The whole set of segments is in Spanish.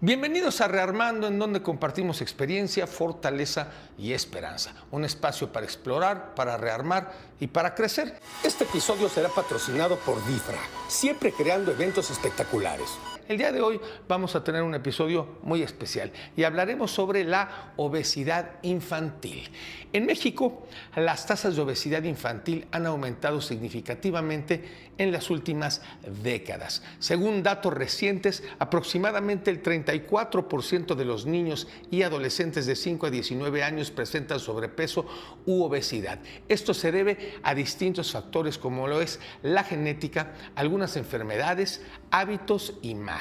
Bienvenidos a Rearmando, en donde compartimos experiencia, fortaleza y esperanza. Un espacio para explorar, para rearmar y para crecer. Este episodio será patrocinado por DIFRA, siempre creando eventos espectaculares. El día de hoy vamos a tener un episodio muy especial y hablaremos sobre la obesidad infantil. En México, las tasas de obesidad infantil han aumentado significativamente en las últimas décadas. Según datos recientes, aproximadamente el 34% de los niños y adolescentes de 5 a 19 años presentan sobrepeso u obesidad. Esto se debe a distintos factores como lo es la genética, algunas enfermedades, hábitos y más.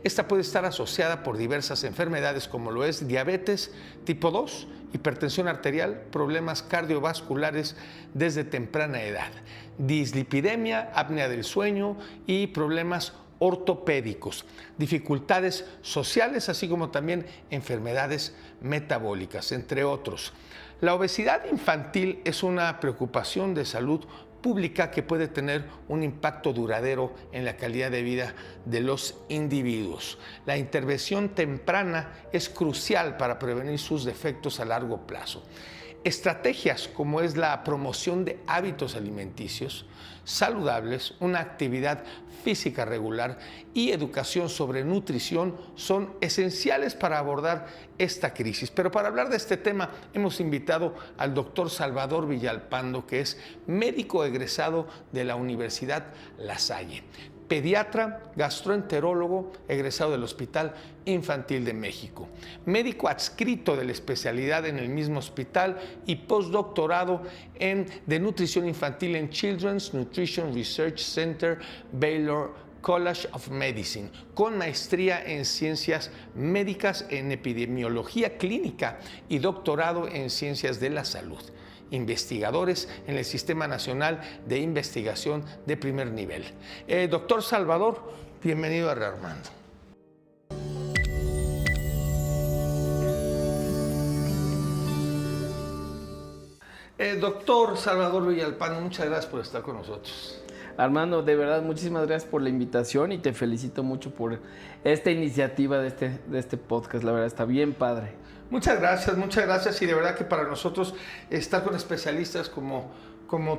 Esta puede estar asociada por diversas enfermedades como lo es diabetes tipo 2, hipertensión arterial, problemas cardiovasculares desde temprana edad, dislipidemia, apnea del sueño y problemas ortopédicos, dificultades sociales, así como también enfermedades metabólicas, entre otros. La obesidad infantil es una preocupación de salud pública que puede tener un impacto duradero en la calidad de vida de los individuos. La intervención temprana es crucial para prevenir sus defectos a largo plazo. Estrategias como es la promoción de hábitos alimenticios saludables, una actividad física regular y educación sobre nutrición son esenciales para abordar esta crisis. Pero para hablar de este tema hemos invitado al doctor Salvador Villalpando, que es médico egresado de la Universidad La Salle, pediatra, gastroenterólogo, egresado del Hospital Infantil de México, médico adscrito de la especialidad en el mismo hospital y postdoctorado de nutrición infantil en Children's Nutrition Research Center, Baylor College of Medicine, con maestría en ciencias médicas en epidemiología clínica y doctorado en ciencias de la salud. Investigadores en el Sistema Nacional de Investigación de primer nivel. Doctor Salvador, bienvenido a Rearmando. Doctor Salvador Villalpando, muchas gracias por estar con nosotros. Armando, de verdad, muchísimas gracias por la invitación y te felicito mucho por esta iniciativa de este podcast. La verdad, está bien padre. Muchas gracias y de verdad que para nosotros estar con especialistas como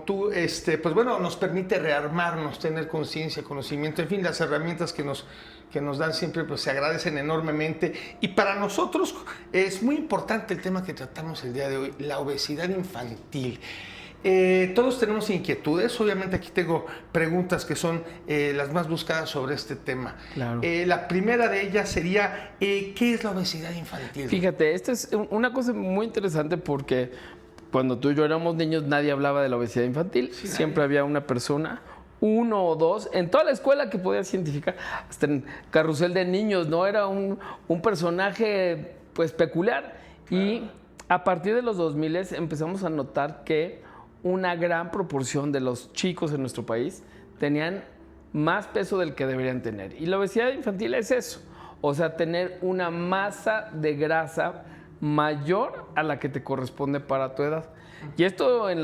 tú, pues bueno, nos permite rearmarnos, tener conciencia, conocimiento, en fin, las herramientas que nos dan siempre pues se agradecen enormemente. Y para nosotros es muy importante el tema que tratamos el día de hoy, la obesidad infantil. Todos tenemos inquietudes, obviamente aquí tengo preguntas que son las más buscadas sobre este tema. Claro. La primera de ellas sería, ¿qué es la obesidad infantil? Fíjate, esta es una cosa muy interesante porque cuando tú y yo éramos niños nadie hablaba de la obesidad infantil, sí, siempre había una persona, uno o dos, en toda la escuela que podías identificar, hasta en Carrusel de Niños, ¿no? Era un personaje pues peculiar. Claro. Y a partir de los 2000 empezamos a notar que una gran proporción de los chicos en nuestro país tenían más peso del que deberían tener. Y la obesidad infantil es eso, o sea, tener una masa de grasa mayor a la que te corresponde para tu edad. Y esto en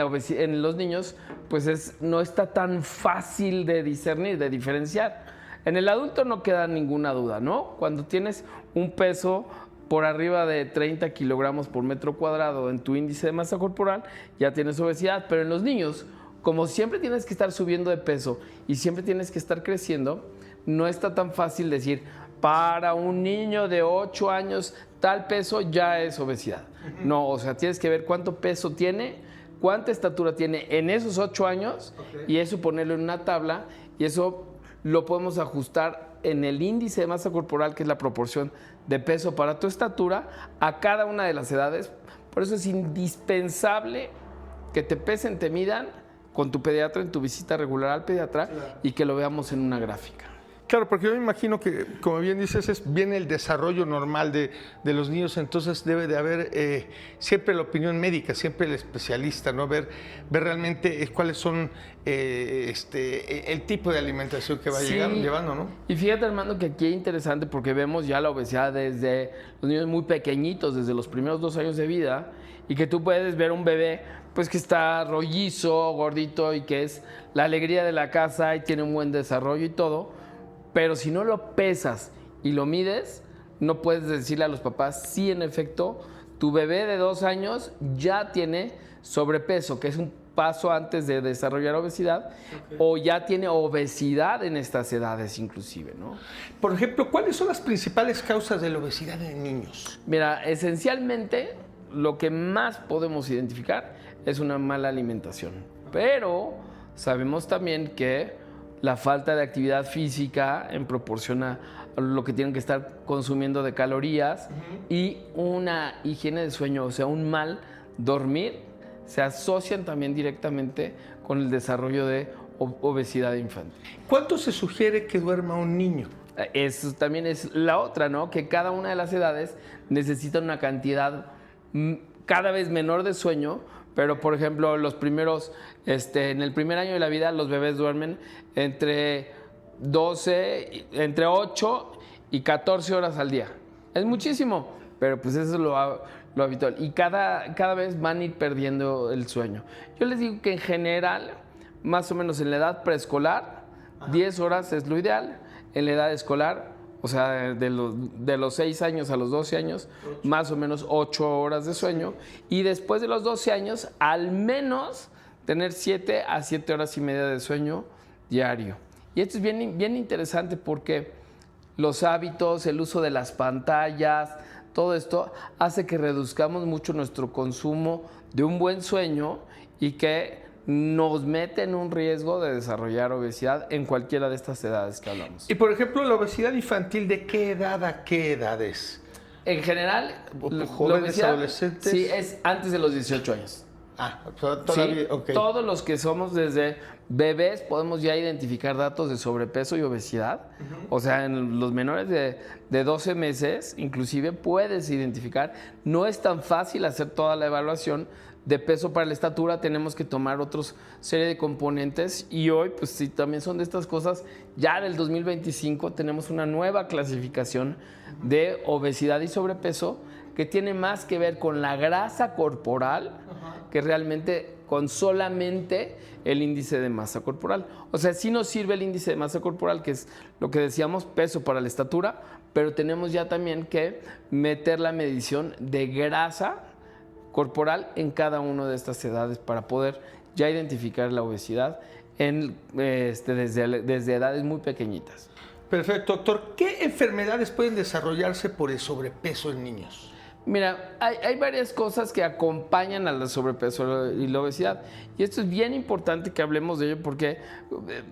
los niños pues no está tan fácil de discernir, de diferenciar. En el adulto no queda ninguna duda, ¿no? Cuando tienes un peso por arriba de 30 kilogramos por metro cuadrado en tu índice de masa corporal, ya tienes obesidad. Pero en los niños, como siempre tienes que estar subiendo de peso y siempre tienes que estar creciendo, no está tan fácil decir, para un niño de 8 años, tal peso ya es obesidad. No, o sea, tienes que ver cuánto peso tiene, cuánta estatura tiene en esos 8 años, y eso ponerlo en una tabla, y eso lo podemos ajustar en el índice de masa corporal, que es la proporción de peso para tu estatura, a cada una de las edades. Por eso es indispensable que te pesen, te midan con tu pediatra en tu visita regular al pediatra, claro, y que lo veamos en una gráfica. Claro, porque yo me imagino que, como bien dices, viene el desarrollo normal de los niños, entonces debe de haber siempre la opinión médica, siempre el especialista, ¿no? Ver realmente cuáles son el tipo de alimentación que va llevando, ¿no? Y fíjate, Armando, que aquí es interesante porque vemos ya la obesidad desde los niños muy pequeñitos, desde los primeros 2 años de vida, y que tú puedes ver un bebé pues que está rollizo, gordito, y que es la alegría de la casa y tiene un buen desarrollo y todo. Pero si no lo pesas y lo mides, no puedes decirle a los papás, sí, en efecto, tu bebé de 2 años ya tiene sobrepeso, que es un paso antes de desarrollar obesidad, o ya tiene obesidad en estas edades inclusive, ¿no? Por ejemplo, ¿cuáles son las principales causas de la obesidad en niños? Mira, esencialmente lo que más podemos identificar es una mala alimentación, pero sabemos también que la falta de actividad física en proporción a lo que tienen que estar consumiendo de calorías y una higiene de sueño, o sea, un mal dormir, se asocian también directamente con el desarrollo de obesidad infantil. ¿Cuánto se sugiere que duerma un niño? Eso también es la otra, ¿no? Que cada una de las edades necesita una cantidad cada vez menor de sueño, pero por ejemplo, los primeros, en el primer año de la vida, los bebés duermen entre 8 y 14 horas al día. Es muchísimo, pero pues eso es lo habitual. Y cada vez van a ir perdiendo el sueño. Yo les digo que en general, más o menos en la edad preescolar, 10 horas es lo ideal. En la edad escolar, o sea, de los 6 años a los 12 años, más o menos 8 horas de sueño. Y después de los 12 años, al menos tener 7 a 7 horas y media de sueño diario. Y esto es bien interesante porque los hábitos, el uso de las pantallas, todo esto hace que reduzcamos mucho nuestro consumo de un buen sueño y que nos mete en un riesgo de desarrollar obesidad en cualquiera de estas edades que hablamos. Y por ejemplo, la obesidad infantil, ¿de qué edad a qué edades? En general, jóvenes, adolescentes. Sí, es antes de los 18 años. Todavía, Sí, okay. Todos los que somos desde bebés podemos ya identificar datos de sobrepeso y obesidad. O sea, en los menores de 12 meses, inclusive puedes identificar. No es tan fácil hacer toda la evaluación de peso para la estatura, tenemos que tomar otros serie de componentes y hoy, pues sí, también son de estas cosas. Ya del 2025 tenemos una nueva clasificación de obesidad y sobrepeso que tiene más que ver con la grasa corporal que realmente con solamente el índice de masa corporal. O sea, sí nos sirve el índice de masa corporal, que es lo que decíamos, peso para la estatura, pero tenemos ya también que meter la medición de grasa corporal en cada una de estas edades para poder ya identificar la obesidad desde edades muy pequeñitas. Perfecto, doctor. ¿Qué enfermedades pueden desarrollarse por el sobrepeso en niños? Mira, hay varias cosas que acompañan al sobrepeso y la obesidad. Y esto es bien importante que hablemos de ello porque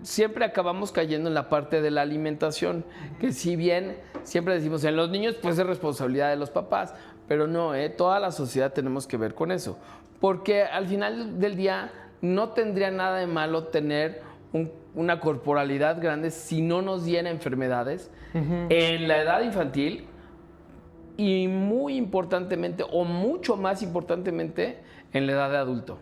siempre acabamos cayendo en la parte de la alimentación, que si bien siempre decimos en los niños pues es responsabilidad de los papás, pero no, toda la sociedad tenemos que ver con eso. Porque al final del día no tendría nada de malo tener una corporalidad grande si no nos diera enfermedades en la edad infantil. Y muy importantemente, o mucho más importantemente, en la edad de adulto.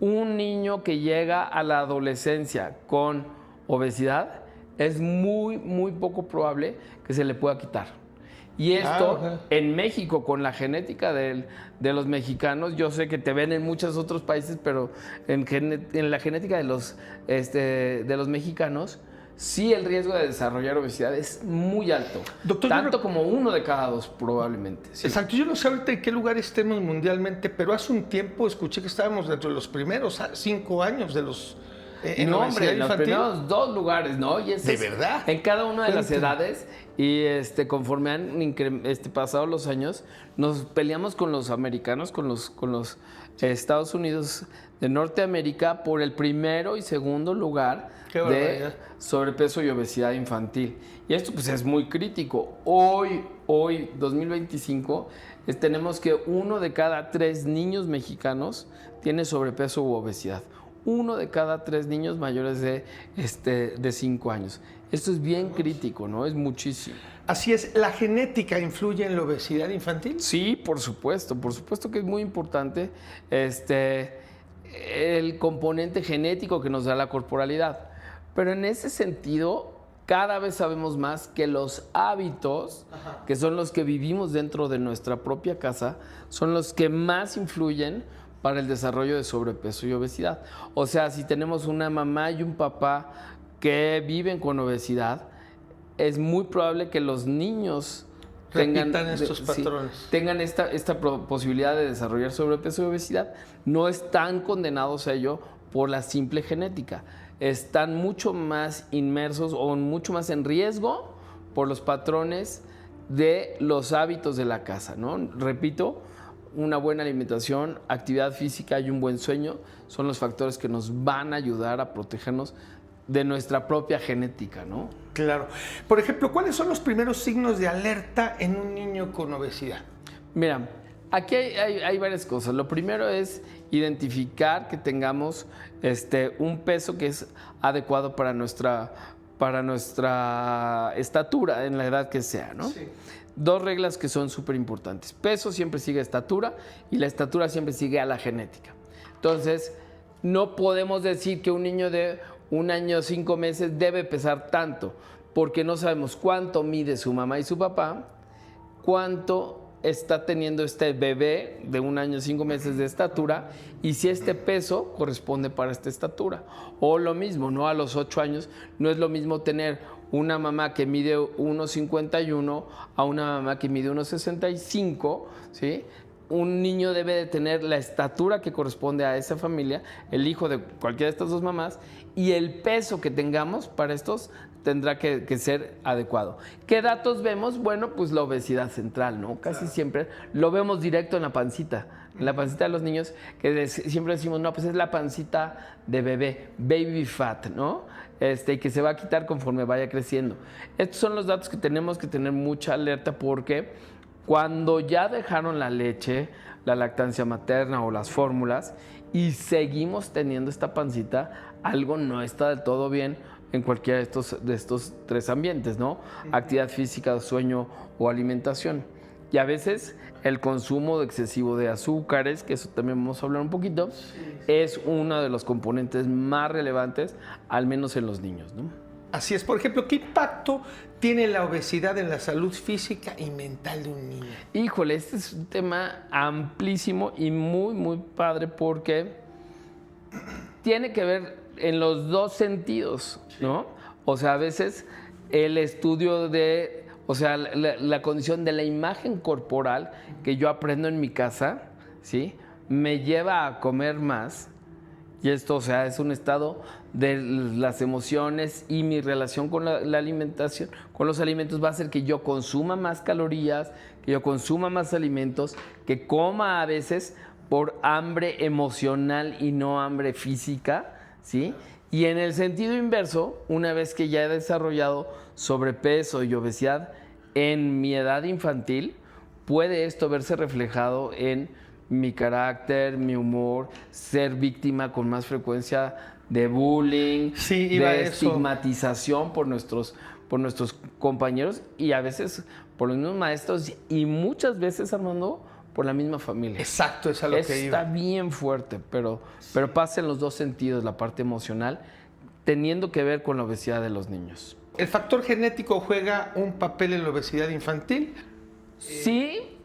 Un niño que llega a la adolescencia con obesidad es muy poco probable que se le pueda quitar. Y esto en México, con la genética de los mexicanos, yo sé que te ven en muchos otros países, pero en la genética de los mexicanos, sí, el riesgo de desarrollar obesidad es muy alto. Doctor, tanto como 1 de cada 2 probablemente. Sí. Exacto, yo no sé ahorita en qué lugar estemos mundialmente, pero hace un tiempo escuché que estábamos dentro de los primeros 5 años de los en no, hombre, en los primeros 2 lugares, ¿no? Y ¿de verdad? En cada una de las edades y conforme han pasado los años, nos peleamos con los americanos, con los Estados Unidos de Norteamérica por el primero y segundo lugar de sobrepeso y obesidad infantil. Y esto pues es muy crítico. Hoy 2025, tenemos que 1 de cada 3 niños mexicanos tiene sobrepeso u obesidad. 1 de cada 3 niños mayores de 5 años. Esto es bien crítico, ¿no? Es muchísimo. Así es. ¿La genética influye en la obesidad infantil? Sí, por supuesto que es muy importante el componente genético que nos da la corporalidad. Pero en ese sentido, cada vez sabemos más que los hábitos, que son los que vivimos dentro de nuestra propia casa, son los que más influyen para el desarrollo de sobrepeso y obesidad. O sea, si tenemos una mamá y un papá que viven con obesidad, es muy probable que los niños repitan estos patrones. Sí, tengan esta posibilidad de desarrollar sobrepeso y obesidad, no están condenados a ello por la simple genética. Están mucho más inmersos o mucho más en riesgo por los patrones de los hábitos de la casa, ¿no? Repito, una buena alimentación, actividad física y un buen sueño son los factores que nos van a ayudar a protegernos de nuestra propia genética, ¿no? Claro. Por ejemplo, ¿cuáles son los primeros signos de alerta en un niño con obesidad? Mira, aquí hay varias cosas. Lo primero es identificar que tengamos un peso que es adecuado para nuestra estatura en la edad que sea, ¿no? Sí. Dos reglas que son súper importantes. Peso siempre sigue estatura y la estatura siempre sigue a la genética. Entonces, no podemos decir que un niño de 1 año 5 meses debe pesar tanto, porque no sabemos cuánto mide su mamá y su papá, cuánto está teniendo este bebé de 1 año 5 meses de estatura y si este peso corresponde para esta estatura. O lo mismo, ¿no? A los 8 años no es lo mismo tener una mamá que mide 1,51 a una mamá que mide 1,65, ¿sí? Un niño debe de tener la estatura que corresponde a esa familia, el hijo de cualquiera de estas dos mamás, y el peso que tengamos para estos tendrá que ser adecuado. ¿Qué datos vemos? Bueno, pues la obesidad central, ¿no? Casi siempre lo vemos directo en la pancita de los niños, que siempre decimos, no, pues es la pancita de bebé, baby fat, ¿no? Y que se va a quitar conforme vaya creciendo. Estos son los datos que tenemos que tener mucha alerta porque cuando ya dejaron la leche, la lactancia materna o las fórmulas y seguimos teniendo esta pancita, algo no está del todo bien en cualquiera de estos 3 ambientes, ¿no? Actividad física, sueño o alimentación. Y a veces el consumo excesivo de azúcares, que eso también vamos a hablar un poquito, es uno de los componentes más relevantes, al menos en los niños, ¿no? Así es. Por ejemplo, ¿qué impacto tiene la obesidad en la salud física y mental de un niño? Híjole, este es un tema amplísimo y muy, muy padre porque tiene que ver en los dos sentidos, ¿no? O sea, a veces el estudio de, o sea, la condición de la imagen corporal que yo aprendo en mi casa, ¿sí? Me lleva a comer más. Y esto, o sea, es un estado de las emociones y mi relación con la alimentación, con los alimentos va a hacer que yo consuma más calorías, que yo consuma más alimentos, que coma a veces por hambre emocional y no hambre física, ¿sí? Y en el sentido inverso, una vez que ya he desarrollado sobrepeso y obesidad en mi edad infantil, puede esto verse reflejado en mi carácter, mi humor, ser víctima con más frecuencia de bullying, de estigmatización por nuestros compañeros y a veces por los mismos maestros y muchas veces, Armando, por la misma familia. Exacto, es a lo que iba. Está bien fuerte, pero pasa en los dos sentidos, la parte emocional, teniendo que ver con la obesidad de los niños. ¿El factor genético juega un papel en la obesidad infantil? Sí,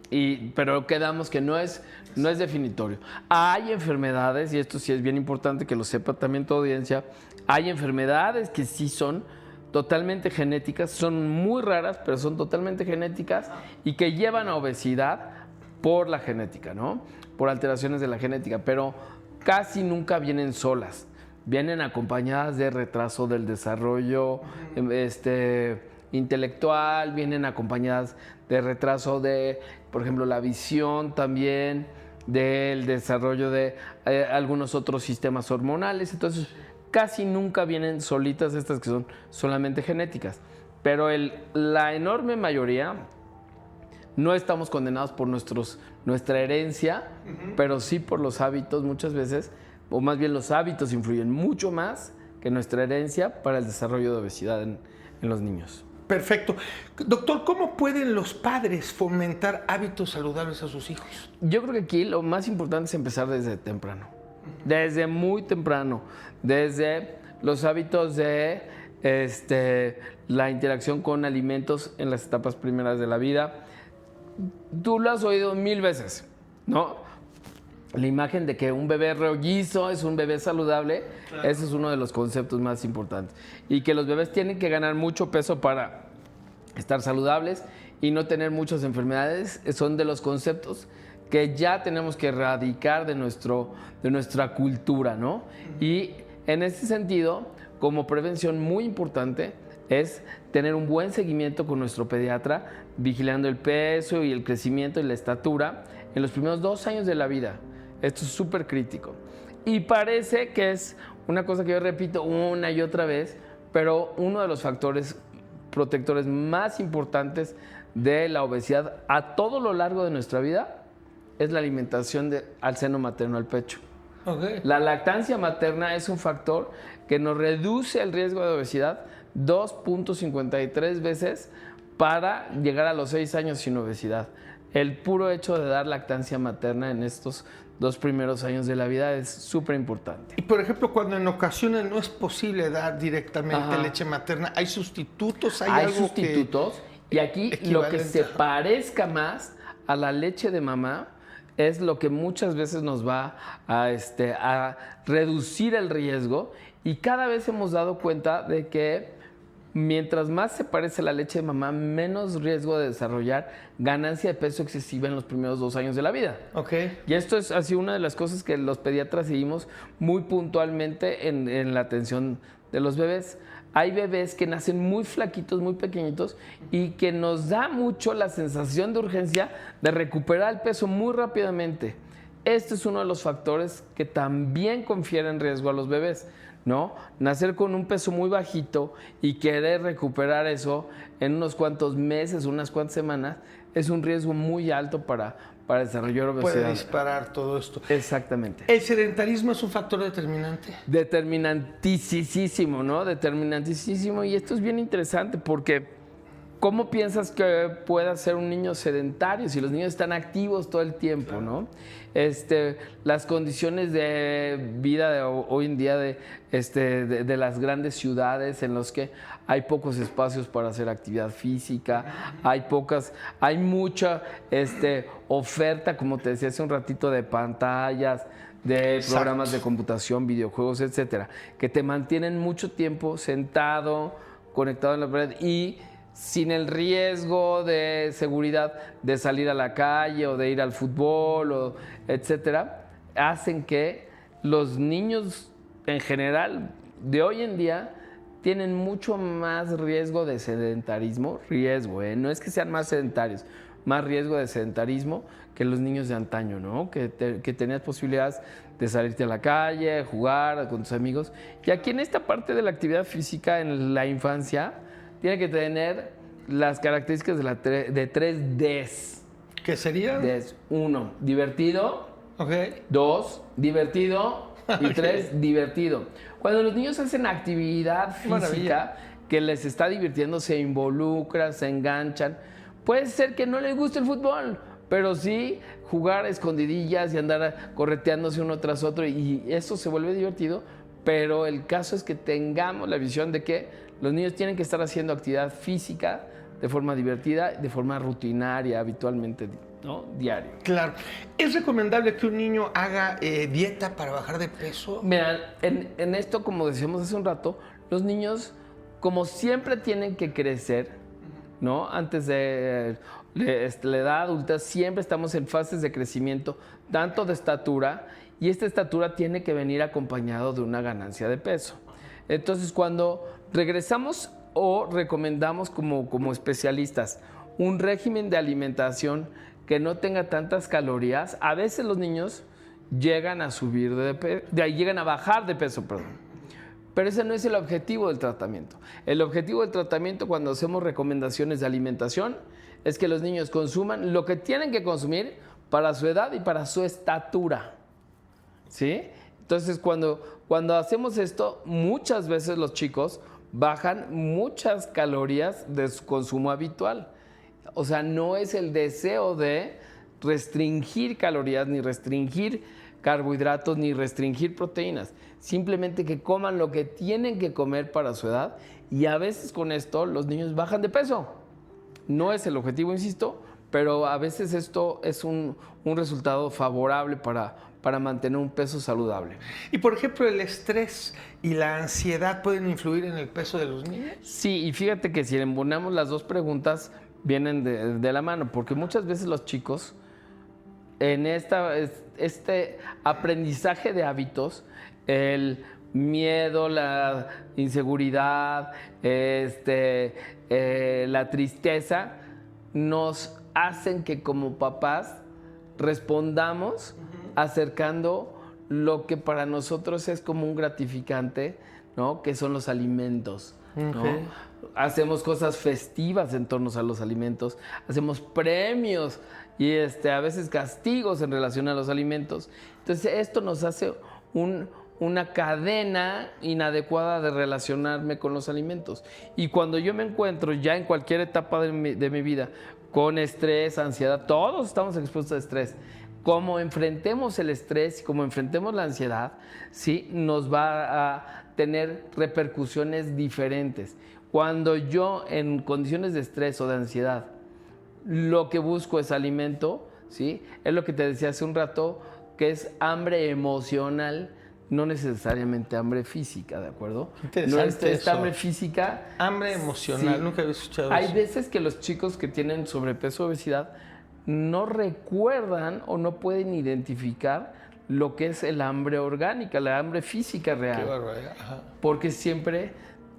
pero quedamos que no es definitorio. Hay enfermedades, y esto sí es bien importante que lo sepa también tu audiencia, hay enfermedades que sí son totalmente genéticas, son muy raras, pero son totalmente genéticas y que llevan a obesidad por la genética, ¿no? Por alteraciones de la genética, pero casi nunca vienen solas. Vienen acompañadas de retraso del desarrollo intelectual, vienen acompañadas de retraso de, por ejemplo, la visión también, del desarrollo de algunos otros sistemas hormonales. Entonces, casi nunca vienen solitas estas que son solamente genéticas. Pero la enorme mayoría no estamos condenados por nuestra herencia, pero sí por los hábitos muchas veces, o más bien los hábitos influyen mucho más que nuestra herencia para el desarrollo de obesidad en los niños. Perfecto. Doctor, ¿cómo pueden los padres fomentar hábitos saludables a sus hijos? Yo creo que aquí lo más importante es empezar desde temprano, desde muy temprano, desde los hábitos de la interacción con alimentos en las etapas primeras de la vida. Tú lo has oído 1000 veces, ¿no? La imagen de que un bebé rollizo es un bebé saludable, claro. Ese es uno de los conceptos más importantes. Y que los bebés tienen que ganar mucho peso para estar saludables y no tener muchas enfermedades son de los conceptos que ya tenemos que erradicar de nuestra cultura, ¿no? Y en ese sentido, como prevención muy importante, es tener un buen seguimiento con nuestro pediatra, vigilando el peso y el crecimiento y la estatura en los primeros 2 años de la vida. Esto es súper crítico. Y parece que es una cosa que yo repito una y otra vez, pero uno de los factores protectores más importantes de la obesidad a todo lo largo de nuestra vida es la alimentación al seno materno, al pecho. Okay. La lactancia materna es un factor que nos reduce el riesgo de obesidad 2.53 veces para llegar a los 6 años sin obesidad. El puro hecho de dar lactancia materna en estos 2 primeros años de la vida es súper importante. Y por ejemplo, cuando en ocasiones no es posible dar directamente Ajá. leche materna, ¿hay sustitutos? Hay algo sustitutos y aquí lo que se parezca más a la leche de mamá es lo que muchas veces nos va a reducir el riesgo, y cada vez hemos dado cuenta de que mientras más se parece a la leche de mamá, menos riesgo de desarrollar ganancia de peso excesiva en los primeros 2 años de la vida. Okay. Y esto es así una de las cosas que los pediatras seguimos muy puntualmente en la atención de los bebés. Hay bebés que nacen muy flaquitos, muy pequeñitos, y que nos da mucho la sensación de urgencia de recuperar el peso muy rápidamente. Este es uno de los factores que también confieren riesgo a los bebés, ¿no? Nacer con un peso muy bajito y querer recuperar eso en unos cuantos meses, unas cuantas semanas, es un riesgo muy alto para desarrollar obesidad. Puede disparar todo esto. Exactamente. ¿El sedentarismo es un factor determinante? Determinantísimo, ¿no? Determinantísimo. Y esto es bien interesante porque ¿cómo piensas que pueda ser un niño sedentario si los niños están activos todo el tiempo, ¿no? Las condiciones de vida de hoy en día de las grandes ciudades en los que hay pocos espacios para hacer actividad física, hay mucha oferta, como te decía hace un ratito, de pantallas, de Exacto. programas de computación, videojuegos, etcétera, que te mantienen mucho tiempo sentado, conectado en la pared y sin el riesgo de seguridad de salir a la calle o de ir al fútbol, etcétera, hacen que los niños en general de hoy en día tienen mucho más riesgo de sedentarismo, no es que sean más sedentarios, más riesgo de sedentarismo que los niños de antaño, ¿no? Que tenías posibilidades de salirte a la calle, jugar con tus amigos. Y aquí en esta parte de la actividad física en la infancia tiene que tener las características de 3 Ds. ¿Qué sería? Ds. 1, divertido. Okay. 2, divertido. Y 3, divertido. Cuando los niños hacen actividad física Maravilla. que les está divirtiendo, se involucran, se enganchan. Puede ser que no les guste el fútbol, pero sí jugar a escondidillas y andar correteándose uno tras otro, y eso se vuelve divertido. Pero el caso es que tengamos la visión de que los niños tienen que estar haciendo actividad física de forma divertida, de forma rutinaria, habitualmente, ¿no? Diario. Claro. ¿Es recomendable que un niño haga dieta para bajar de peso? Mira, en esto, como decíamos hace un rato, los niños, como siempre, tienen que crecer, ¿no? Antes de la edad adulta, siempre estamos en fases de crecimiento, tanto de estatura, y esta estatura tiene que venir acompañado de una ganancia de peso. Entonces, cuando regresamos o recomendamos como especialistas un régimen de alimentación que no tenga tantas calorías, a veces los niños llegan a llegan a bajar de peso, perdón. Pero ese no es el objetivo del tratamiento. El objetivo del tratamiento, cuando hacemos recomendaciones de alimentación, es que los niños consuman lo que tienen que consumir para su edad y para su estatura, ¿sí? Entonces, cuando hacemos esto, muchas veces los chicos bajan muchas calorías de su consumo habitual. O sea, no es el deseo de restringir calorías, ni restringir carbohidratos, ni restringir proteínas. Simplemente que coman lo que tienen que comer para su edad, y a veces con esto los niños bajan de peso. No es el objetivo, insisto, pero a veces esto es un resultado favorable para mantener un peso saludable. Y por ejemplo, ¿el estrés y la ansiedad pueden influir en el peso de los niños? Sí, y fíjate que si embonamos las dos preguntas, vienen de la mano, porque muchas veces los chicos en este aprendizaje de hábitos, el miedo, la inseguridad, la tristeza, nos hacen que como papás respondamos acercando lo que para nosotros es como un gratificante, ¿no? Que son los alimentos, ¿no? Okay. Hacemos cosas festivas en torno a los alimentos, hacemos premios y a veces castigos en relación a los alimentos. Entonces esto nos hace una cadena inadecuada de relacionarme con los alimentos. Y cuando yo me encuentro ya en cualquier etapa de mi vida con estrés, ansiedad, todos estamos expuestos a estrés. Como enfrentemos el estrés y como enfrentemos la ansiedad, sí, nos va a tener repercusiones diferentes. Cuando yo en condiciones de estrés o de ansiedad lo que busco es alimento, ¿sí? Es lo que te decía hace un rato, que es hambre emocional, no necesariamente hambre física, ¿de acuerdo? Interesante. No es hambre física. Hambre emocional, sí. Nunca había escuchado Hay eso. veces que los chicos que tienen sobrepeso o obesidad no recuerdan o no pueden identificar lo que es el hambre orgánica, la hambre física real. Qué barbaridad. Ajá. Porque siempre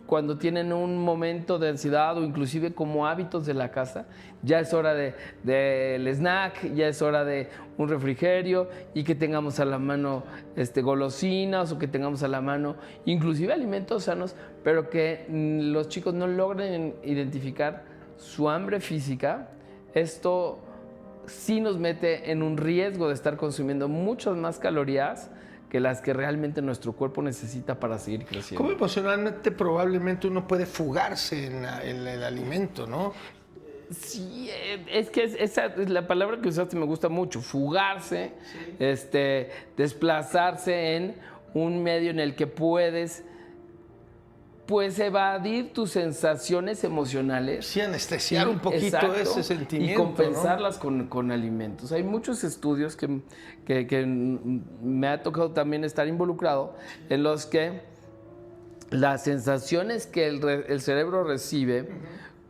cuando tienen un momento de ansiedad o inclusive como hábitos de la casa, ya es hora del snack, ya es hora de un refrigerio y que tengamos a la mano golosinas o que tengamos a la mano inclusive alimentos sanos, pero que los chicos no logren identificar su hambre física. Esto sí nos mete en un riesgo de estar consumiendo muchas más calorías que las que realmente nuestro cuerpo necesita para seguir creciendo. ¿Cómo emocionalmente probablemente uno puede fugarse en el alimento, no? Sí, es que esa es la palabra que usaste, me gusta mucho, fugarse, sí. Desplazarse en un medio en el que puedes evadir tus sensaciones emocionales. Sí, anestesiar un poquito, exacto, ese sentimiento. Y compensarlas, ¿no? con alimentos. Hay muchos estudios que me ha tocado también estar involucrado, en los que las sensaciones que el cerebro recibe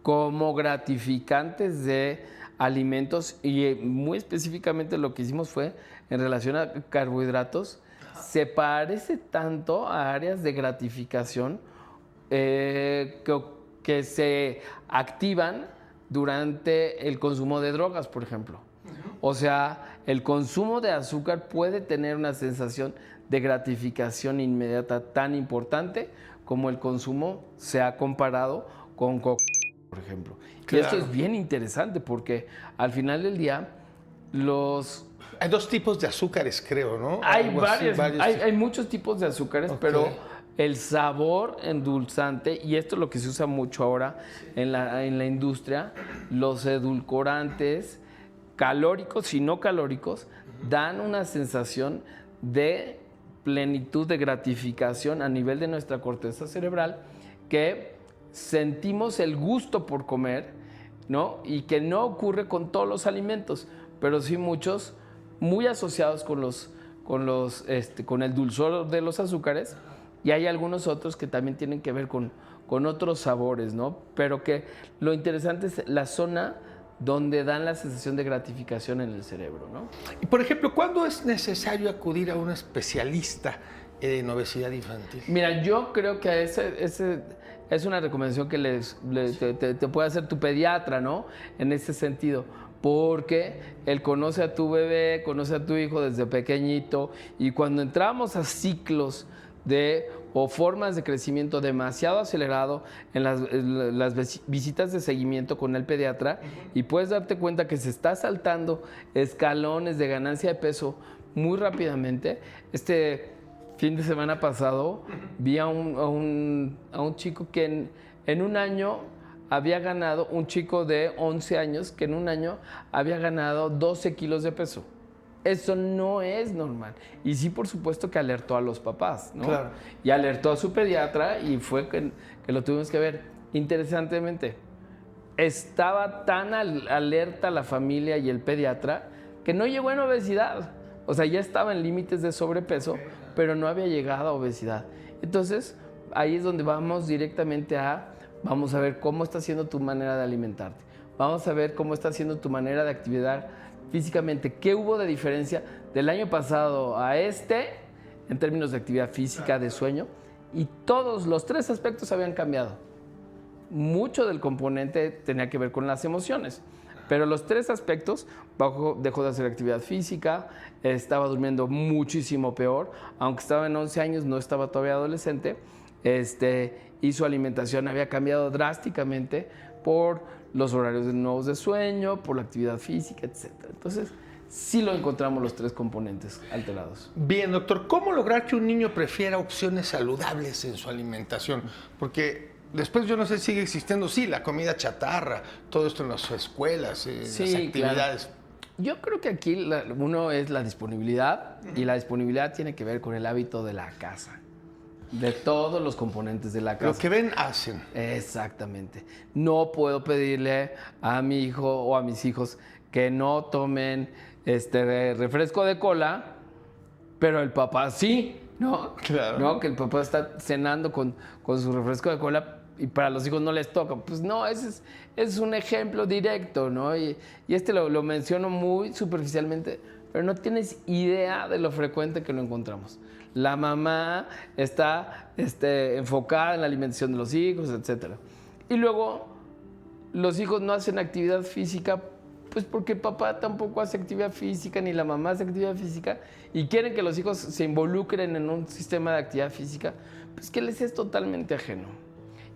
como gratificantes de alimentos, y muy específicamente lo que hicimos fue en relación a carbohidratos, se parece tanto a áreas de gratificación que se activan durante el consumo de drogas, por ejemplo. O sea, el consumo de azúcar puede tener una sensación de gratificación inmediata tan importante como el consumo se ha comparado con cocaína, por ejemplo. Claro. Y esto es bien interesante porque al final del día Hay dos tipos de azúcares, creo, ¿no? Hay hay muchos tipos de azúcares, okay. Pero el sabor endulzante, y esto es lo que se usa mucho ahora en la industria, los edulcorantes calóricos y no calóricos dan una sensación de plenitud, de gratificación a nivel de nuestra corteza cerebral, que sentimos el gusto por comer, ¿no? Y que no ocurre con todos los alimentos, pero sí muchos muy asociados con el dulzor de los azúcares. Y hay algunos otros que también tienen que ver con otros sabores, ¿no? Pero que lo interesante es la zona donde dan la sensación de gratificación en el cerebro, ¿no? Y, por ejemplo, ¿cuándo es necesario acudir a un especialista en obesidad infantil? Mira, yo creo que ese es una recomendación que te puede hacer tu pediatra, ¿no? En ese sentido. Porque él conoce a tu bebé, conoce a tu hijo desde pequeñito, y cuando entramos a ciclos o formas de crecimiento demasiado acelerado en las visitas de seguimiento con el pediatra, y puedes darte cuenta que se está saltando escalones de ganancia de peso muy rápidamente. Este fin de semana pasado vi a un chico que en un año había ganado, un chico de 11 años que en un año había ganado 12 kilos de peso. Eso no es normal. Y sí, por supuesto que alertó a los papás, ¿no? Claro. Y alertó a su pediatra, y fue que lo tuvimos que ver. Interesantemente, estaba tan alerta la familia y el pediatra que no llegó en obesidad. O sea, ya estaba en límites de sobrepeso, pero no había llegado a obesidad. Entonces, ahí es donde vamos directamente vamos a ver cómo está siendo tu manera de alimentarte. vamos a ver cómo está haciendo tu manera de actividad físicamente, qué hubo de diferencia del año pasado a en términos de actividad física, de sueño, y todos los 3 aspectos habían cambiado. Mucho del componente tenía que ver con las emociones, pero los 3 aspectos, dejó de hacer actividad física, estaba durmiendo muchísimo peor, aunque estaba en 11 años, no estaba todavía adolescente, y su alimentación había cambiado drásticamente por los horarios nuevos de sueño, por la actividad física, etc. Entonces, sí lo encontramos los 3 componentes alterados. Bien, doctor, ¿cómo lograr que un niño prefiera opciones saludables en su alimentación? Porque después yo no sé si sigue existiendo, sí, la comida chatarra, todo esto en las escuelas, las actividades. Claro. Yo creo que aquí uno es la disponibilidad, y la disponibilidad tiene que ver con el hábito de la casa, de todos los componentes de la casa. Lo que ven, hacen. Exactamente. No puedo pedirle a mi hijo o a mis hijos que no tomen refresco de cola, pero el papá sí, ¿no? Claro. ¿No? Que el papá está cenando con su refresco de cola y para los hijos no les toca. Pues no, ese es un ejemplo directo, ¿no? Y lo menciono muy superficialmente, pero no tienes idea de lo frecuente que lo encontramos. La mamá está enfocada en la alimentación de los hijos, etc. Y luego los hijos no hacen actividad física, pues porque papá tampoco hace actividad física, ni la mamá hace actividad física, y quieren que los hijos se involucren en un sistema de actividad física, pues que les es totalmente ajeno.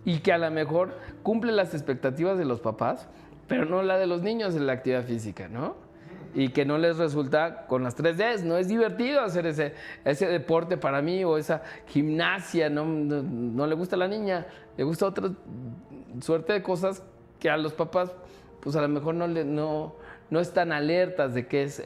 Y que a lo mejor cumple las expectativas de los papás, pero no la de los niños en la actividad física, ¿no? Y que no les resulta con las 3Ds. No es divertido hacer ese deporte para mí, o esa gimnasia. No le gusta a la niña, le gusta otra suerte de cosas que a los papás, pues a lo mejor no están alertas de qué es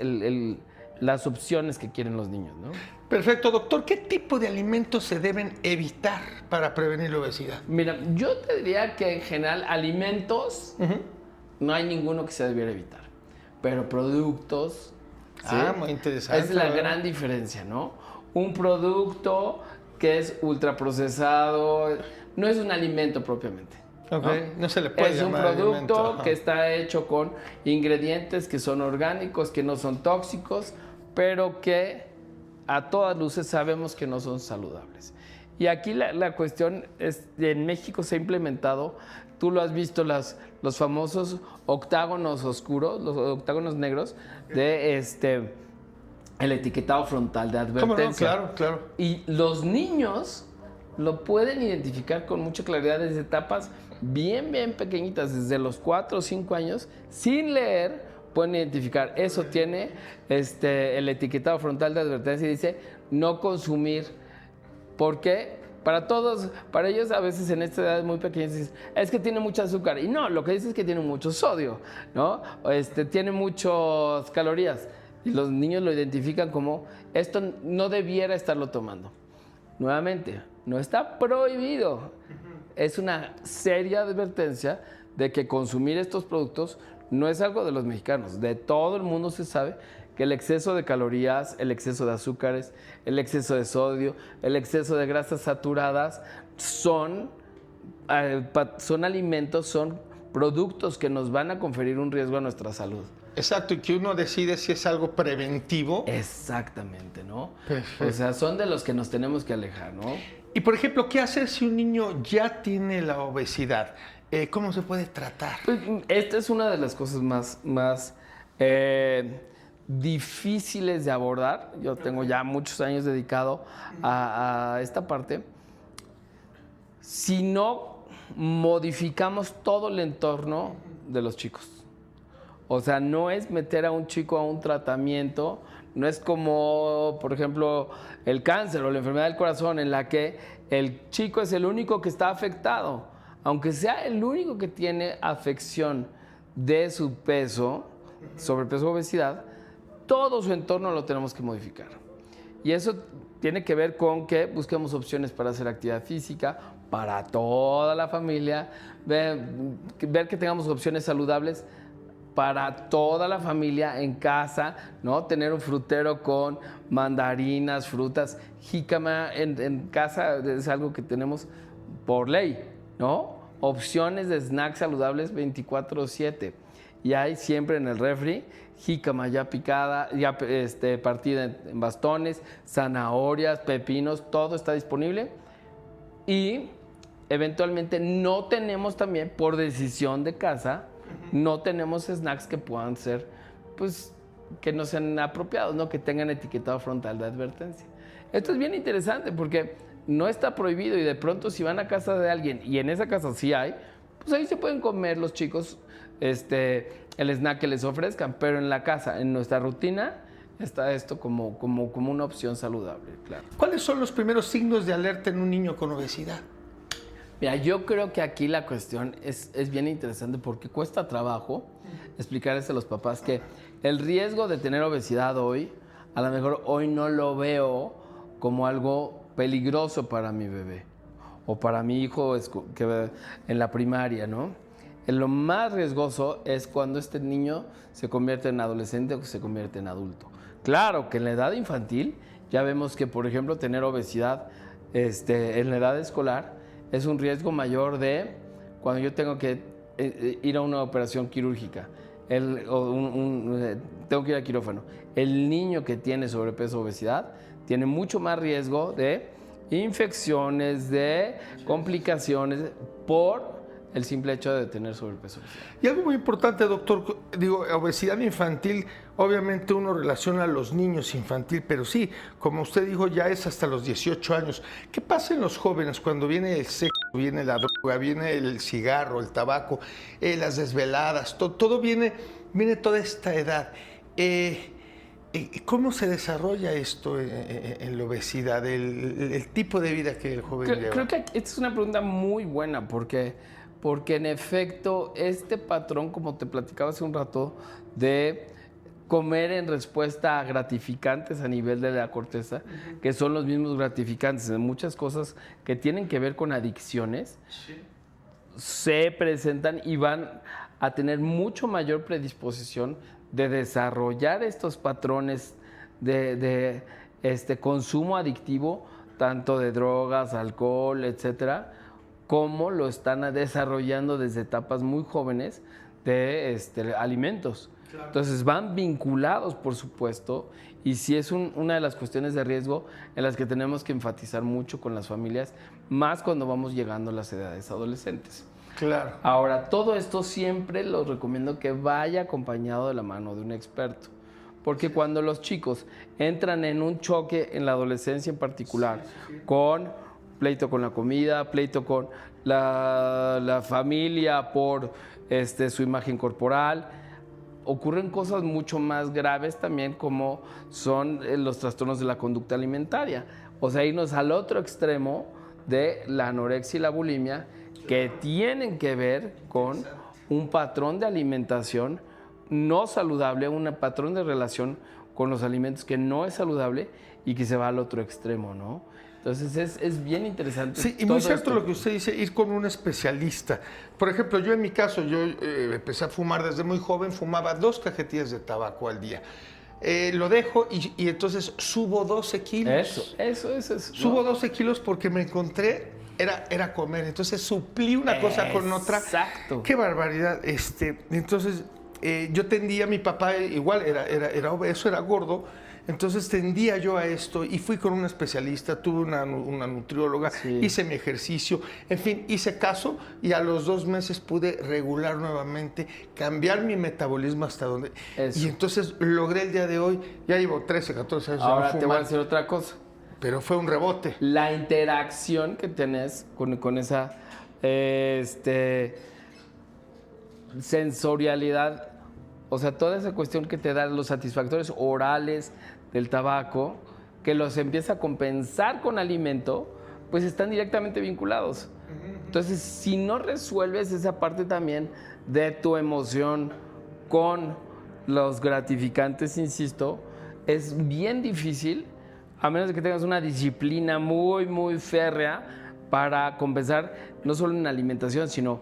las opciones que quieren los niños, ¿no? Perfecto, doctor. ¿Qué tipo de alimentos se deben evitar para prevenir la obesidad? Mira, yo te diría que en general alimentos no hay ninguno que se debiera evitar. Pero productos, ¿sí? Muy interesante. Es la gran diferencia, ¿no? Un producto que es ultraprocesado no es un alimento propiamente. Okay. No se le puede llamar alimento. Es un producto alimento. que está hecho con ingredientes que son orgánicos, que no son tóxicos, pero que a todas luces sabemos que no son saludables. Y aquí la cuestión es, en México se ha implementado, tú lo has visto, los famosos octágonos oscuros, los octágonos negros, de el etiquetado frontal de advertencia. ¿Cómo no? Claro. Y los niños lo pueden identificar con mucha claridad desde etapas bien pequeñitas, desde los 4 o 5 años, sin leer, pueden identificar. Eso tiene el etiquetado frontal de advertencia y dice no consumir. ¿Por qué? Para ellos a veces en esta edad muy pequeña dicen, es que tiene mucho azúcar. Y no, lo que dice es que tiene mucho sodio, ¿no? Tiene muchas calorías. Y los niños lo identifican como, esto no debiera estarlo tomando. Nuevamente, no está prohibido. Es una seria advertencia de que consumir estos productos no es algo de los mexicanos. De todo el mundo se sabe que el exceso de calorías, el exceso de azúcares, el exceso de sodio, el exceso de grasas saturadas son alimentos, son productos que nos van a conferir un riesgo a nuestra salud. Exacto, y que uno decide si es algo preventivo. Exactamente, ¿no? Perfecto. O sea, son de los que nos tenemos que alejar, ¿no? Y por ejemplo, ¿qué hacer si un niño ya tiene la obesidad? ¿Cómo se puede tratar? Pues, esta es una de las cosas más difíciles de abordar. Yo tengo ya muchos años dedicado a esta parte. Si no modificamos todo el entorno de los chicos. O sea, no es meter a un chico a un tratamiento, no es como, por ejemplo, el cáncer o la enfermedad del corazón, en la que el chico es el único que está afectado. Aunque sea el único que tiene afección de su peso, sobrepeso o obesidad, todo su entorno lo tenemos que modificar. Y eso tiene que ver con que busquemos opciones para hacer actividad física para toda la familia, ver que tengamos opciones saludables para toda la familia en casa, ¿no? Tener un frutero con mandarinas, frutas, jícama en casa es algo que tenemos por ley, ¿no? Opciones de snacks saludables 24/7. y hay siempre en el refri jícama ya picada, ya partida en bastones, zanahorias, pepinos, todo está disponible. Y eventualmente no tenemos también, por decisión de casa, no tenemos snacks que puedan ser, pues, que no sean apropiados, ¿no? Que tengan etiquetado frontal de advertencia. Esto es bien interesante porque no está prohibido y de pronto si van a casa de alguien y en esa casa sí hay, pues ahí se pueden comer los chicos el snack que les ofrezcan, pero en la casa, en nuestra rutina, está esto como una opción saludable, claro. ¿Cuáles son los primeros signos de alerta en un niño con obesidad? Mira, yo creo que aquí la cuestión es bien interesante porque cuesta trabajo explicarles a los papás que el riesgo de tener obesidad hoy, a lo mejor hoy no lo veo como algo peligroso para mi bebé o para mi hijo que en la primaria, ¿no? Lo más riesgoso es cuando este niño se convierte en adolescente o se convierte en adulto. Claro que en la edad infantil ya vemos que, por ejemplo, tener obesidad en la edad escolar es un riesgo mayor de cuando yo tengo que ir a una operación quirúrgica, tengo que ir al quirófano. El niño que tiene sobrepeso o obesidad tiene mucho más riesgo de infecciones, de complicaciones por el simple hecho de tener sobrepeso. Y algo muy importante, doctor, digo, obesidad infantil, obviamente uno relaciona a los niños infantil, pero sí, como usted dijo, ya es hasta los 18 años. ¿Qué pasa en los jóvenes cuando viene el sexo, viene la droga, viene el cigarro, el tabaco, las desveladas, todo viene toda esta edad? ¿Cómo se desarrolla esto en la obesidad, el tipo de vida que el joven lleva? Creo que esta es una pregunta muy buena porque en efecto este patrón, como te platicaba hace un rato, de comer en respuesta a gratificantes a nivel de la corteza, que son los mismos gratificantes en muchas cosas que tienen que ver con adicciones, se presentan y van a tener mucho mayor predisposición de desarrollar estos patrones de consumo adictivo, tanto de drogas, alcohol, etcétera, como lo están desarrollando desde etapas muy jóvenes de alimentos. Claro. Entonces van vinculados, por supuesto, y sí es una de las cuestiones de riesgo en las que tenemos que enfatizar mucho con las familias, más cuando vamos llegando a las edades adolescentes. Claro. Ahora, todo esto siempre lo recomiendo que vaya acompañado de la mano de un experto, porque cuando los chicos entran en un choque en la adolescencia en particular, con pleito con la comida, pleito con la familia por su imagen corporal, ocurren cosas mucho más graves también como son los trastornos de la conducta alimentaria, o sea, irnos al otro extremo de la anorexia y la bulimia, que tienen que ver con un patrón de alimentación no saludable, un patrón de relación con los alimentos que no es saludable y que se va al otro extremo, ¿no? Entonces es bien interesante. Sí, y muy cierto lo que usted dice, ir con un especialista. Por ejemplo, yo en mi caso, yo empecé a fumar desde muy joven, fumaba 2 cajetillas de tabaco al día. Lo dejo y entonces subo 12 kilos. Eso. Subo 12 kilos porque me encontré, era comer. Entonces suplí una cosa con otra. Exacto. Qué barbaridad. Entonces yo tendía, mi papá igual era obeso, era gordo. Entonces tendía yo a esto y fui con una especialista, tuve una nutrióloga, hice mi ejercicio, en fin, hice caso y a los 2 meses pude regular nuevamente, cambiar mi metabolismo hasta donde... Eso. Y entonces logré el día de hoy, ya llevo 13, 14 años. Ahora te voy a decir otra cosa. Pero fue un rebote. La interacción que tenés con esa sensorialidad, o sea, toda esa cuestión que te dan los satisfactores orales del tabaco, que los empieza a compensar con alimento, pues están directamente vinculados. Entonces, si no resuelves esa parte también de tu emoción con los gratificantes, insisto, es bien difícil, a menos de que tengas una disciplina muy, muy férrea para compensar no solo en alimentación, sino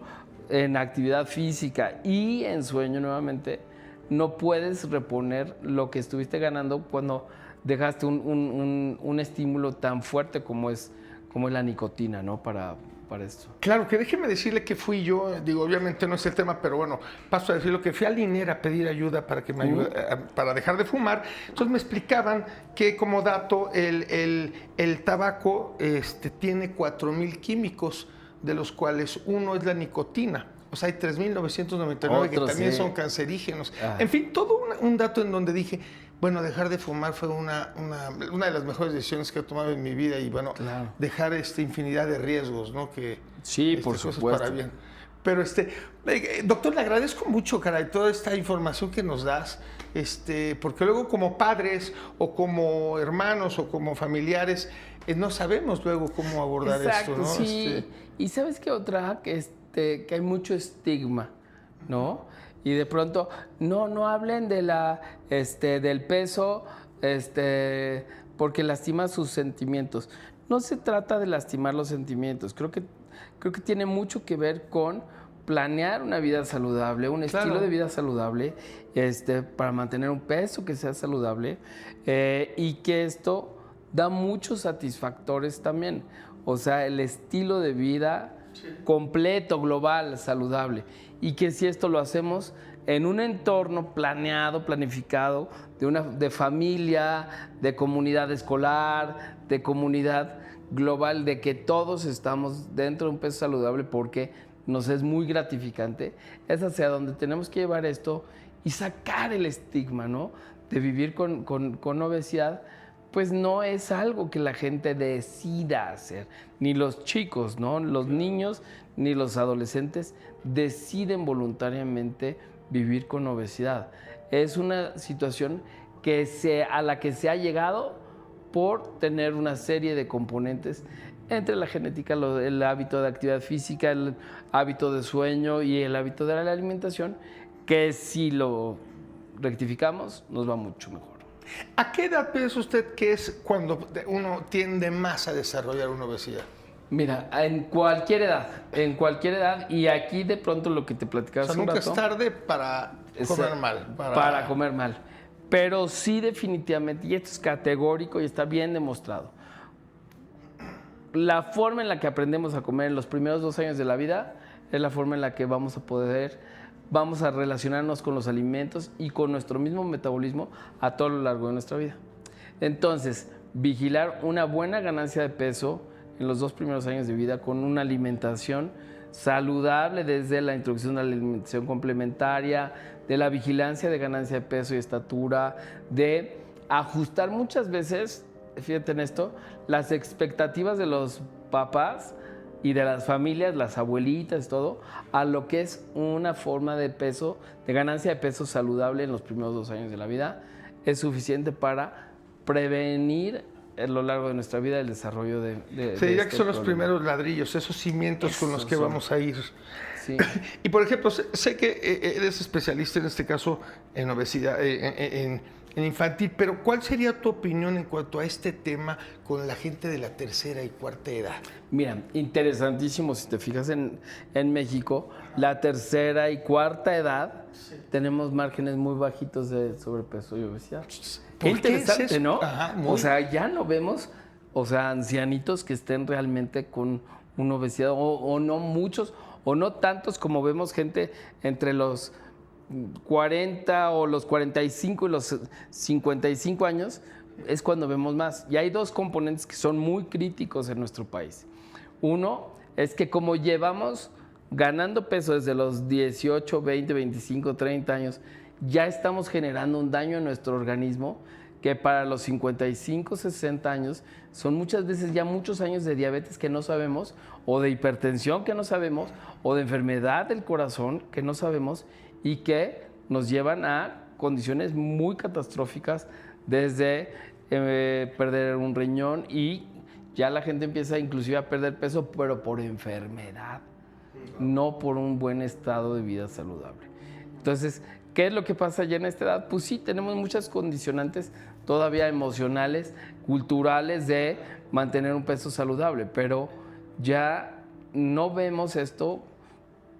en actividad física y en sueño nuevamente. No puedes reponer lo que estuviste ganando cuando dejaste un estímulo tan fuerte como es la nicotina, ¿no? Para para esto. Claro, que déjeme decirle que fui yo, digo, obviamente no es el tema, pero bueno, paso a decirlo, que fui al INER a pedir ayuda para que me ayude, para dejar de fumar. Entonces me explicaban que, como dato, el tabaco tiene 4,000 químicos, de los cuales uno es la nicotina. O sea, hay 3,999 que también son cancerígenos. En fin, todo un dato en donde dije, bueno, dejar de fumar fue una de las mejores decisiones que he tomado en mi vida y, bueno, dejar infinidad de riesgos, ¿no? Que, sí, por supuesto. Para bien. Pero, doctor, le agradezco mucho, caray, toda esta información que nos das, porque luego como padres o como hermanos o como familiares, no sabemos luego cómo abordar esto, ¿no? Sí. Y ¿sabes qué otra? Que hay mucho estigma, ¿no? Y de pronto, no hablen de del peso, porque lastima sus sentimientos. No se trata de lastimar los sentimientos. Creo que tiene mucho que ver con planear una vida saludable, un estilo de vida saludable, para mantener un peso que sea saludable, y que esto da muchos satisfactores también. O sea, el estilo de vida completo, global, saludable. Y que si esto lo hacemos en un entorno planeado, planificado, de familia, de comunidad escolar, de comunidad global, de que todos estamos dentro de un peso saludable porque nos es muy gratificante, es hacia donde tenemos que llevar esto y sacar el estigma, ¿no? De vivir con obesidad, pues no es algo que la gente decida hacer, ni los chicos, ¿no? Los niños ni los adolescentes deciden voluntariamente vivir con obesidad. Es una situación a la que se ha llegado por tener una serie de componentes entre la genética, el hábito de actividad física, el hábito de sueño y el hábito de la alimentación, que si lo rectificamos nos va mucho mejor. ¿A qué edad piensa usted que es cuando uno tiende más a desarrollar una obesidad? Mira, en cualquier edad, y aquí de pronto lo que te platicaba hace un rato. Nunca es tarde para comer mal. Para comer mal. Pero sí, definitivamente, y esto es categórico y está bien demostrado, la forma en la que aprendemos a comer en los primeros 2 años de la vida es la forma en la que vamos a relacionarnos con los alimentos y con nuestro mismo metabolismo a todo lo largo de nuestra vida. Entonces, vigilar una buena ganancia de peso en los 2 primeros años de vida con una alimentación saludable, desde la introducción de la alimentación complementaria, de la vigilancia de ganancia de peso y estatura, de ajustar muchas veces, fíjate en esto, las expectativas de los papás y de las familias, las abuelitas, todo, a lo que es una forma de peso, de ganancia de peso saludable en los primeros 2 años de la vida, es suficiente para prevenir a lo largo de nuestra vida el desarrollo Se diría que son los primeros ladrillos, esos cimientos con los que vamos a ir. Sí. Y por ejemplo, sé que eres especialista en este caso en obesidad, en infantil, pero ¿cuál sería tu opinión en cuanto a este tema con la gente de la tercera y cuarta edad? Mira, interesantísimo, si te fijas en México, la tercera y cuarta edad tenemos márgenes muy bajitos de sobrepeso y obesidad. Qué interesante, es ¿no? Ajá, o sea, ya no vemos, ancianitos que estén realmente con una obesidad, o no muchos, o no tantos como vemos gente entre los 40 o los 45 y los 55 años, es cuando vemos más. Y hay 2 componentes que son muy críticos en nuestro país. Uno es que como llevamos ganando peso desde los 18, 20, 25, 30 años, ya estamos generando un daño en nuestro organismo que para los 55, 60 años son muchas veces ya muchos años de diabetes que no sabemos, o de hipertensión que no sabemos, o de enfermedad del corazón que no sabemos, y que nos llevan a condiciones muy catastróficas, desde perder un riñón, y ya la gente empieza inclusive a perder peso, pero por enfermedad, no por un buen estado de vida saludable. Entonces, ¿qué es lo que pasa ya en esta edad? Pues sí, tenemos muchas condicionantes todavía emocionales, culturales, de mantener un peso saludable, pero ya no vemos esto.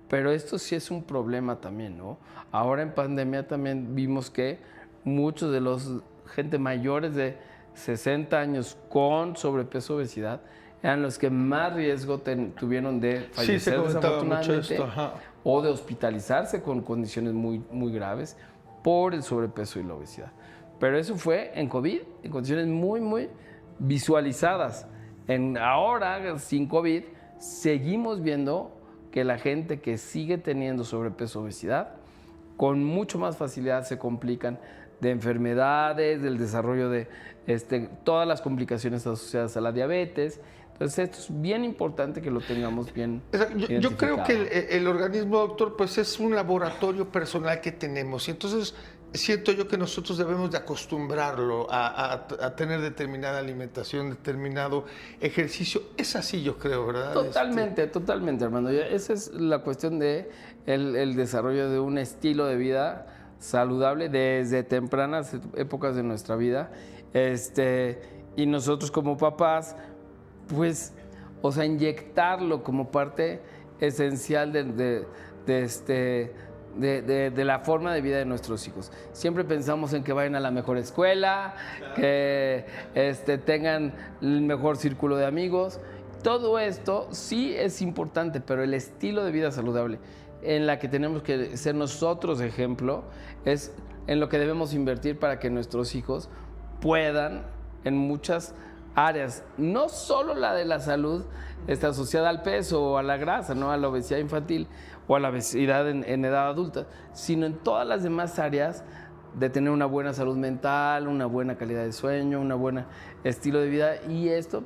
Pero esto sí es un problema también, ¿no? Ahora en pandemia también vimos que muchos de los gente mayores de 60 años con sobrepeso, obesidad, eran los que más riesgo tuvieron de fallecer desafortunadamente o de hospitalizarse con condiciones muy, muy graves por el sobrepeso y la obesidad. Pero eso fue en COVID, en condiciones muy, muy visualizadas. Ahora, sin COVID, seguimos viendo que la gente que sigue teniendo sobrepeso o obesidad, con mucho más facilidad se complican de enfermedades, del desarrollo de todas las complicaciones asociadas a la diabetes. Entonces, esto es bien importante que lo tengamos bien identificado. Yo creo que el organismo, doctor, pues es un laboratorio personal que tenemos. Y entonces siento yo que nosotros debemos de acostumbrarlo a tener determinada alimentación, determinado ejercicio. Es así, yo creo, ¿verdad? Totalmente, totalmente, Armando. Esa es la cuestión de el desarrollo de un estilo de vida saludable desde tempranas épocas de nuestra vida. Y nosotros como papás, pues, o sea, inyectarlo como parte esencial de la forma de vida de nuestros hijos. Siempre pensamos en que vayan a la mejor escuela, que tengan el mejor círculo de amigos. Todo esto sí es importante, pero el estilo de vida saludable en la que tenemos que ser nosotros ejemplo es en lo que debemos invertir para que nuestros hijos puedan en muchas áreas, no solo la de la salud está asociada al peso o a la grasa, ¿no? A la obesidad infantil o a la obesidad en edad adulta, sino en todas las demás áreas de tener una buena salud mental, una buena calidad de sueño, un buen estilo de vida, y esto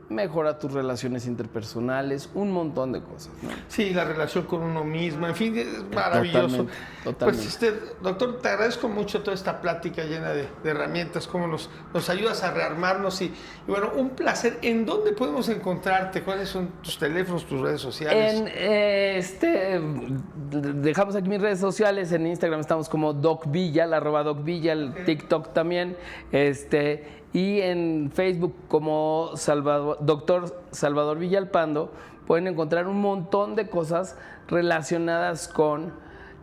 mejora tus relaciones interpersonales, un montón de cosas, ¿no? Sí, la relación con uno mismo, en fin, es maravilloso. Totalmente. Pues, doctor, te agradezco mucho toda esta plática llena de herramientas, cómo nos ayudas a rearmarnos y bueno, un placer. ¿En dónde podemos encontrarte? ¿Cuáles son tus teléfonos, tus redes sociales? Dejamos aquí mis redes sociales. En Instagram estamos como @DocVilla, el TikTok también. Y en Facebook como Doctor Salvador Villalpando pueden encontrar un montón de cosas relacionadas con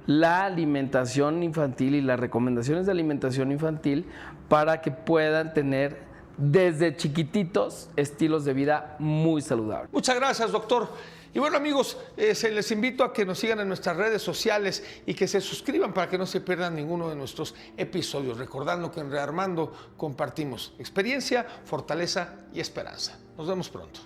la alimentación infantil y las recomendaciones de alimentación infantil para que puedan tener desde chiquititos estilos de vida muy saludables. Muchas gracias, doctor. Y bueno, amigos, les invito a que nos sigan en nuestras redes sociales y que se suscriban para que no se pierdan ninguno de nuestros episodios. Recordando que en Rearmando compartimos experiencia, fortaleza y esperanza. Nos vemos pronto.